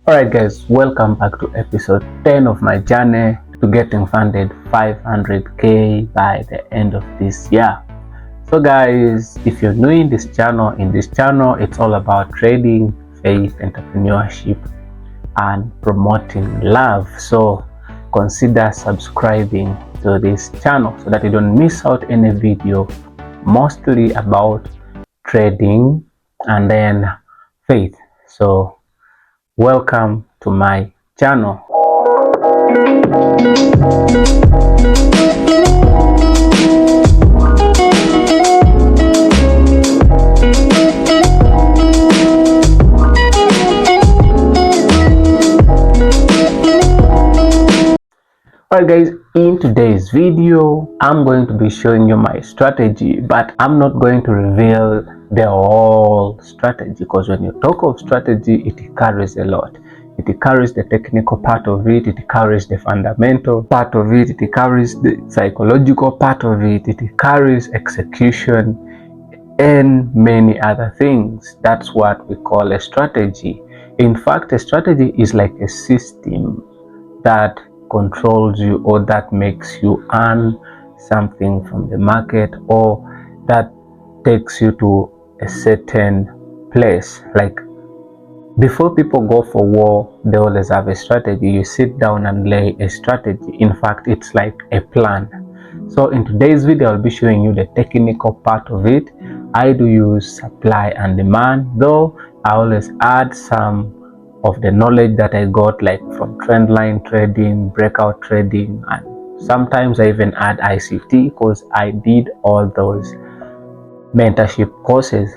Alright guys, welcome back to episode 10 of my journey to getting funded 500k by the end of this year. So guys, if you're new in this channel, it's all about trading, faith, entrepreneurship, and promoting love. So consider subscribing to this channel so that you don't miss out any video mostly about trading and then faith. So welcome to my channel. Alright guys, in today's video I'm going to be showing you my strategy, but I'm not going to reveal the whole strategy, because when you talk of strategy it carries a lot. It carries the technical part of it, it carries the fundamental part of it, it carries the psychological part of it, it carries execution and many other things. That's what we call a strategy. In fact, a strategy is like a system that controls you, or that makes you earn something from the market, or that takes you to a certain place. Like before people go for war, they always have a strategy. You sit down and lay a strategy. In fact, it's like a plan. So in today's video I'll be showing you the technical part of it. I do use supply and demand, though I always add some of the knowledge that I got, like from trendline trading, breakout trading, and sometimes I even add ICT, because I did all those mentorship courses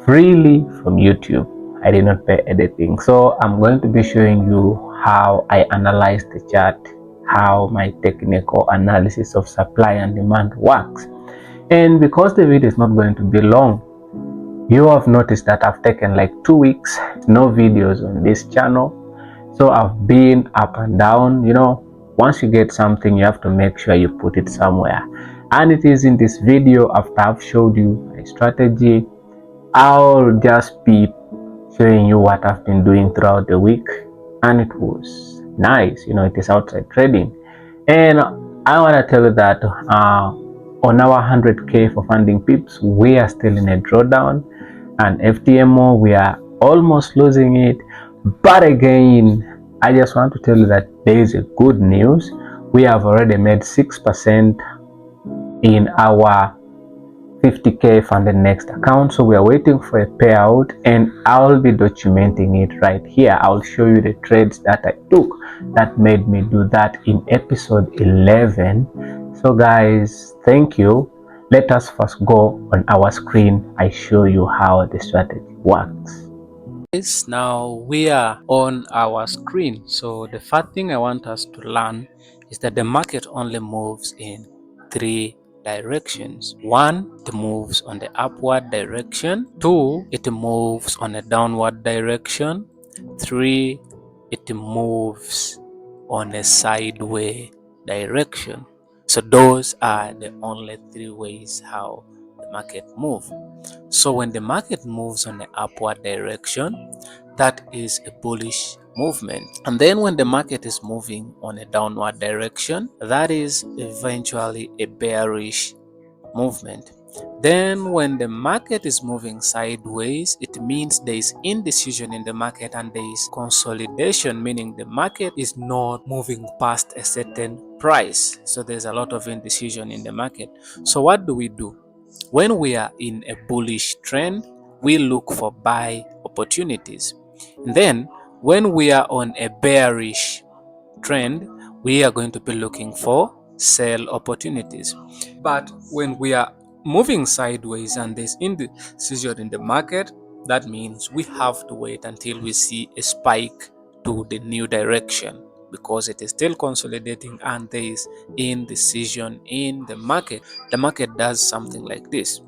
freely from YouTube. I did not pay anything. So I'm going to be showing you how I analyze the chart, how my technical analysis of supply and demand works. And because the video is not going to be long, you have noticed that I've taken like 2 weeks, no videos on this channel. So I've been up and down. Once you get something, you have to make sure you put it somewhere. And it is in this video, after I've showed you my strategy, I'll just be showing you what I've been doing throughout the week. And it was nice. It is outside trading. And I want to tell you that on our 100k for funding pips, we are still in a drawdown, and FTMO, we are almost losing it. But again, I just want to tell you that there is a good news. We have already made 6% in our 50k FundedNext account, so we are waiting for a payout, and I'll be documenting it right here. I'll show you the trades that I took that made me do that in episode 11. So guys, thank you. Let us first go on our screen. I show you how the strategy works. Now we are on our screen. So the first thing I want us to learn is that the market only moves in 3 directions. 1, it moves on the upward direction. 2, it moves on a downward direction. 3, it moves on a sideways direction. So those are the only 3 ways how the market moves. So when the market moves on the upward direction, that is a bullish movement. And then when the market is moving on a downward direction, that is eventually a bearish movement. Then when the market is moving sideways, it means there is indecision in the market and there is consolidation, meaning the market is not moving past a certain price. So there's a lot of indecision in the market. So what do? When we are in a bullish trend, we look for buy opportunities. And then when we are on a bearish trend, we are going to be looking for sell opportunities. But when we are moving sideways and there's indecision in the market, that means we have to wait until we see a spike to the new direction, because it is still consolidating and there is indecision in the market. The market does something like this.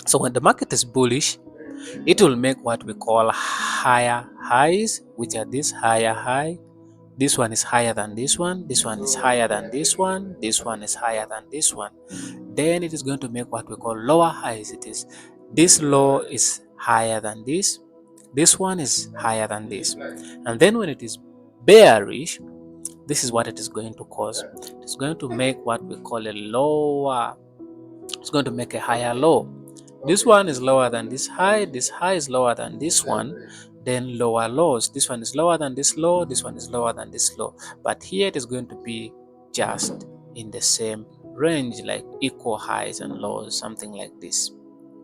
So when the market is bullish, it will make what we call higher highs, which are this higher high. This one is higher than this one, this one is higher than this one, this one is higher than this one. Then it is going to make what we call lower highs. It is this low is higher than this, This one is higher than this. And then when it is bearish, this is what it is going to cause. It's going to make what we call a lower, it's going to make a higher low. This one is lower than this high is lower than this one, then lower lows. This one is lower than this low, this one is lower than this low. But here it is going to be just in the same range, like equal highs and lows, something like this.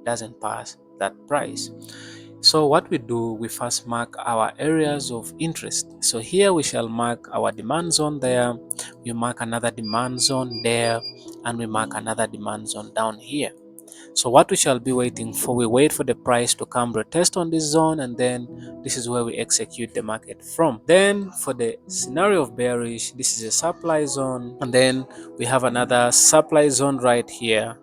Doesn't pass that price. So what we do, we first mark our areas of interest. So here we shall mark our demand zone there, we mark another demand zone there, and we mark another demand zone down here. So what we shall be waiting for, we wait for the price to come retest on this zone, and then this is where we execute the market from. Then for the scenario of bearish, this is a supply zone, and then we have another supply zone right here,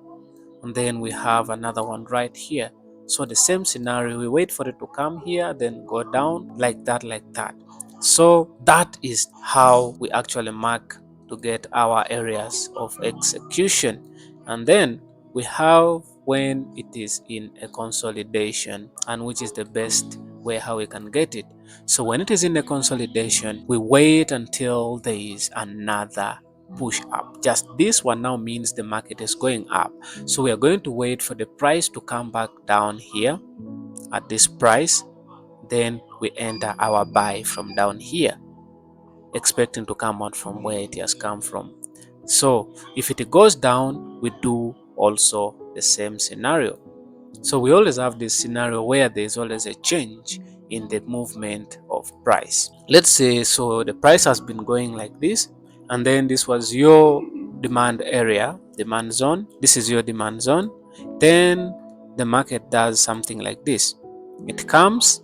and then we have another one right here. So the same scenario, we wait for it to come here, then go down like that, like that. So that is how we actually mark to get our areas of execution. And then we have when it is in a consolidation, and which is the best way how we can get it. So when it is in a consolidation, we wait until there is another push up. Just this one now means the market is going up. So we are going to wait for the price to come back down here at this price. Then we enter our buy from down here, expecting to come out from where it has come from. So if it goes down, we do also the same scenario. So we always have this scenario where there's always a change in the movement of price. Let's say, so the price has been going like this, and then this was your demand area, demand zone. This is your demand zone. Then the market does something like this. It comes,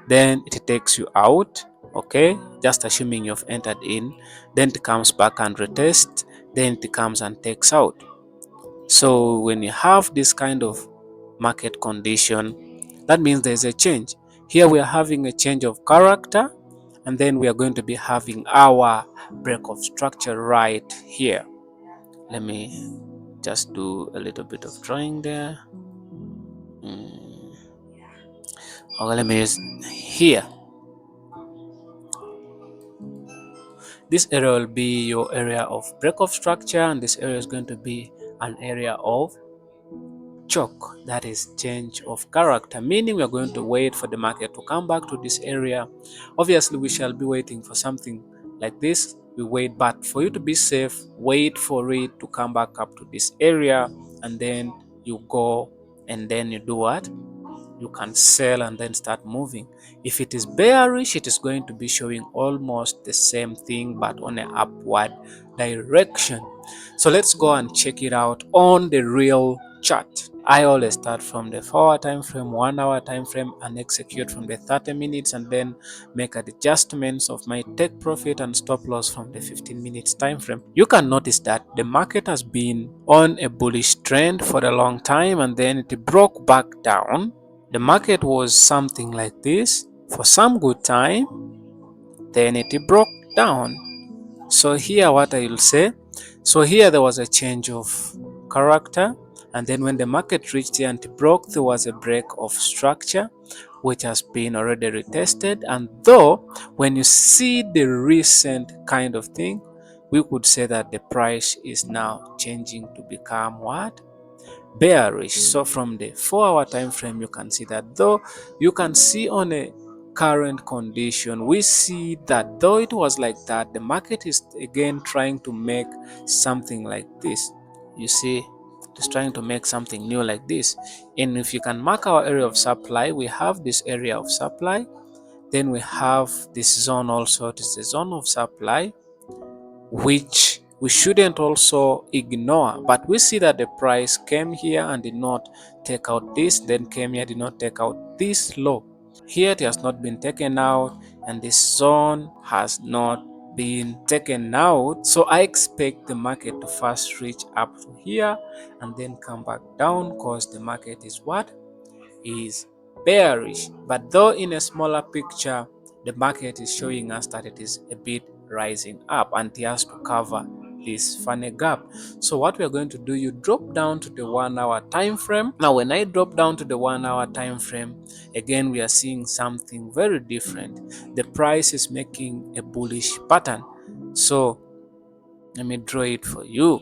then it takes you out, okay, just assuming you've entered in, then it comes back and retests, then it comes and takes out. So when you have this kind of market condition, that means there's a change. Here we are having a change of character, and then we are going to be having our break of structure right here. Let me just do a little bit of drawing there. Okay, let me use here. This area will be your area of break of structure, and this area is going to be an area of choke, that is change of character, meaning we are going to wait for the market to come back to this area. Obviously we shall be waiting for something like this, we wait, but for you to be safe, wait for it to come back up to this area, and then you go and then you do what, you can sell and then start moving. If it is bearish, it is going to be showing almost the same thing but on an upward direction. So let's go and check it out on the real chart. I always start from the 4-hour time frame, 1-hour time frame, and execute from the 30 minutes, and then make adjustments of my take profit and stop loss from the 15 minutes time frame. You can notice that the market has been on a bullish trend for a long time, and then it broke back down. The market was something like this for some good time, then it broke down. So here what I will say, so here there was a change of character, and then when the market reached here and it broke, there was a break of structure which has been already retested. And though when you see the recent kind of thing, we could say that the price is now changing to become what, bearish. So from the 4-hour time frame, you can see that, though you can see on a current condition, we see that though it was like that, the market is again trying to make something like this. You see, it's trying to make something new like this. And if you can mark our area of supply, we have this area of supply, then we have this zone also, it is the zone of supply, which we shouldn't also ignore. But we see that the price came here and did not take out this, then came here, did not take out this low. Here it has not been taken out, and this zone has not been taken out. So I expect the market to first reach up to here and then come back down, because the market is what, is bearish. But though in a smaller picture, the market is showing us that it is a bit rising up, and it has to cover this funnel gap. So what we are going to do, you drop down to the 1 hour time frame. Now when I drop down to the 1 hour time frame, again we are seeing something very different. The price is making a bullish pattern. So let me draw it for you.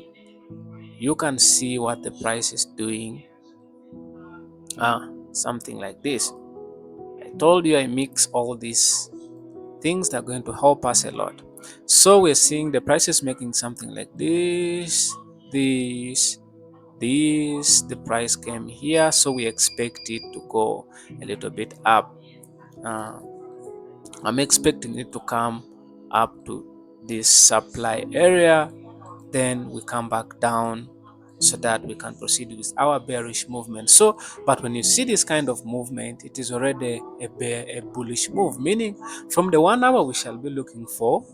You can see what the price is doing. Something like this. I told you I mix all these things that are going to help us a lot. So we're seeing the price is making something like this, this, this. The price came here, so we expect it to go a little bit up. uh, I'm expecting it to come up to this supply area, then we come back down so that we can proceed with our bearish movement. So but when you see this kind of movement, it is already a bullish move, meaning from the 1 hour we shall be looking for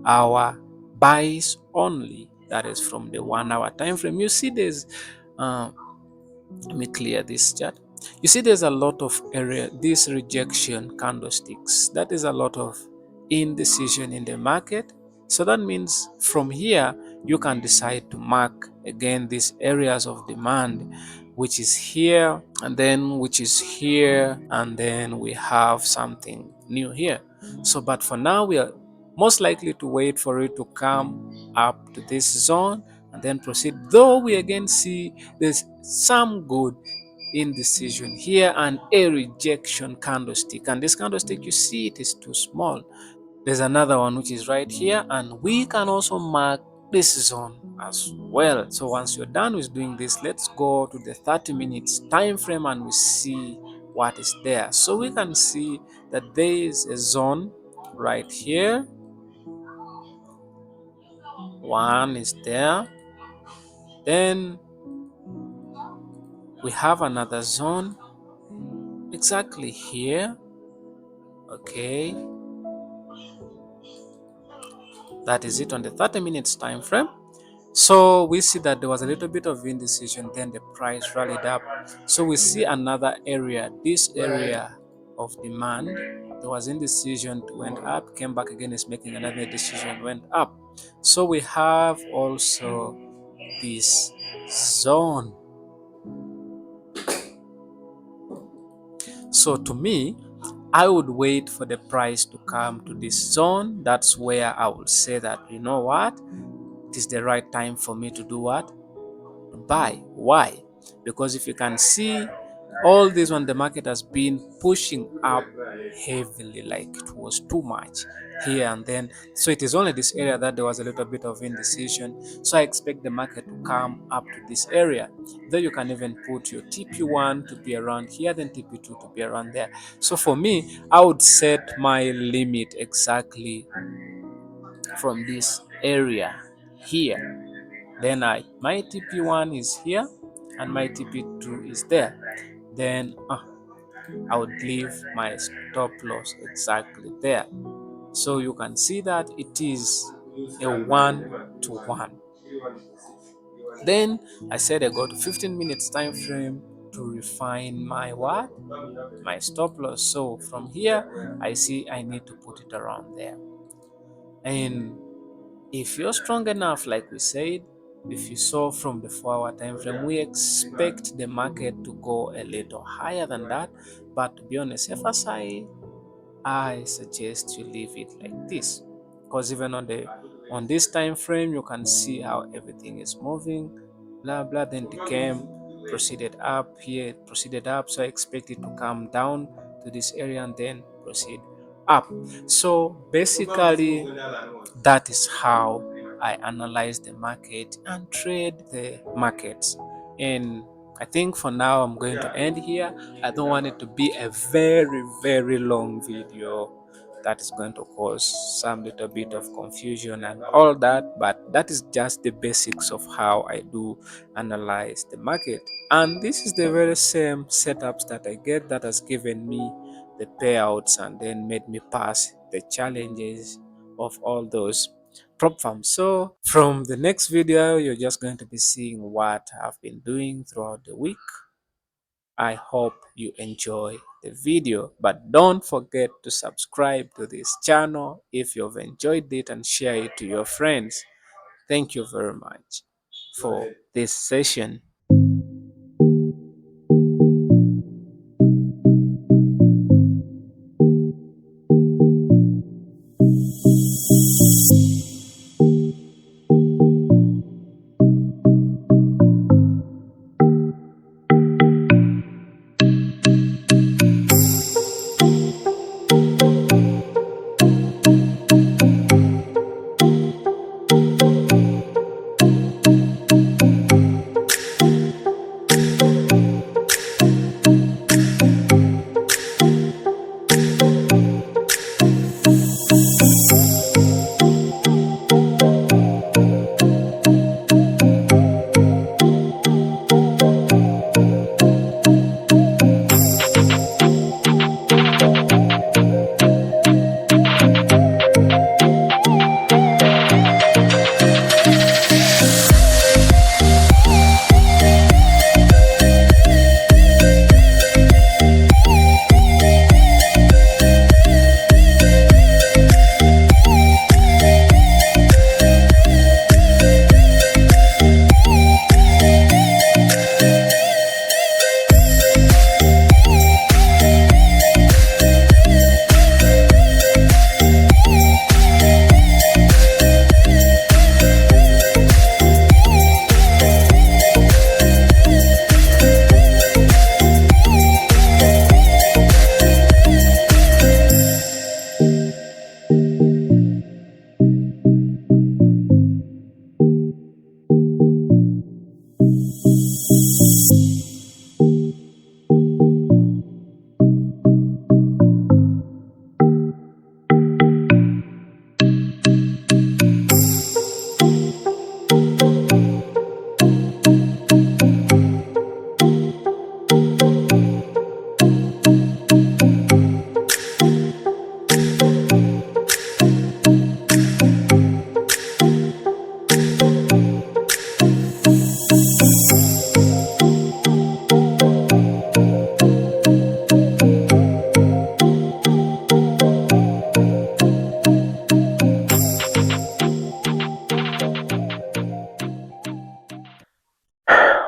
our buys only. That is from the 1 hour time frame. You see there's let me clear this chart. You see there's a lot of area, this rejection candlesticks. That is a lot of indecision in the market. So that means from here you can decide to mark again these areas of demand, which is here, and then which is here, and then we have something new here. So but for now we are most likely to wait for it to come up to this zone and then proceed, though we again see there's some good indecision here and a rejection candlestick, and this candlestick, you see, it is too small. There's another one which is right here, and we can also mark this zone as well. So once you're done with doing this, let's go to the 30 minutes time frame and we see what is there. So we can see that there is a zone right here. One is there, then we have another zone exactly here. Okay, that is it on the 30 minutes time frame. So we see that there was a little bit of indecision, then the price rallied up. So we see another area, this area of demand. There was indecision, went up, came back again, is making another decision, went up. So we have also this zone. So to me, I would wait for the price to come to this zone. That's where I will say that, you know what, it is the right time for me to do what? Buy. Why? Because if you can see all this one, the market has been pushing up heavily, like it was too much here and then. So it is only this area that there was a little bit of indecision. So I expect the market to come up to this area. Though you can even put your TP1 to be around here, then TP2 to be around there. So for me, I would set my limit exactly from this area here. Then my TP1 is here and my TP2 is there. Then I would leave my stop loss exactly there. So you can see that it is a 1-to-1. Then I said I go to 15 minutes time frame to refine my what? My stop loss. So from here I see I need to put it around there. And if you're strong enough, like we said, if you saw from the 4 hour time frame, we expect the market to go a little higher than that. But to be on the safer side, I suggest you leave it like this, because even on this time frame, you can see how everything is moving, blah blah. Then it came, proceeded up here, proceeded up. So I expect it to come down to this area and then proceed up. So basically, that is how I analyze the market and trade the markets. And I think for now I'm going to end here. I don't want it to be a very, very long video that is going to cause some little bit of confusion and all that, but that is just the basics of how I do analyze the market. And this is the very same setups that I get that has given me the payouts and then made me pass the challenges of all those prop firms. So from the next video, you're just going to be seeing what I've been doing throughout the week. I hope you enjoy the video, but don't forget to subscribe to this channel if you've enjoyed it and share it to your friends. Thank you very much for this session.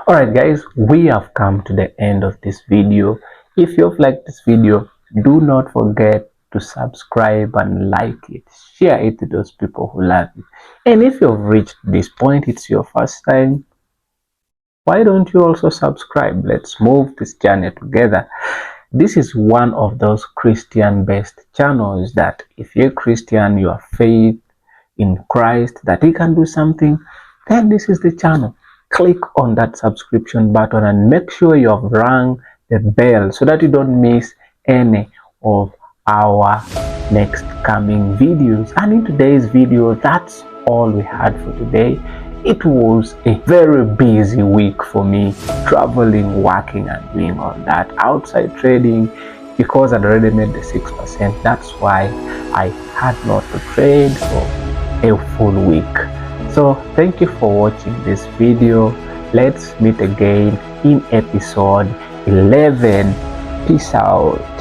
Alright guys, we have come to the end of this video. If you've liked this video, do not forget to subscribe and like it. Share it to those people who love it. And if you've reached this point, it's your first time, why don't you also subscribe? Let's move this journey together. This is one of those Christian-based channels that if you're Christian, you have faith in Christ, that He can do something, then this is the channel. Click on that subscription button and make sure you have rung the bell so that you don't miss any of our next coming videos. And in today's video, that's all we had for today. It was a very busy week for me, traveling, working and doing all that, outside trading, because I'd already made the 6%. That's why I had not to trade for a full week. So thank you for watching this video. Let's meet again in episode 11. Peace out.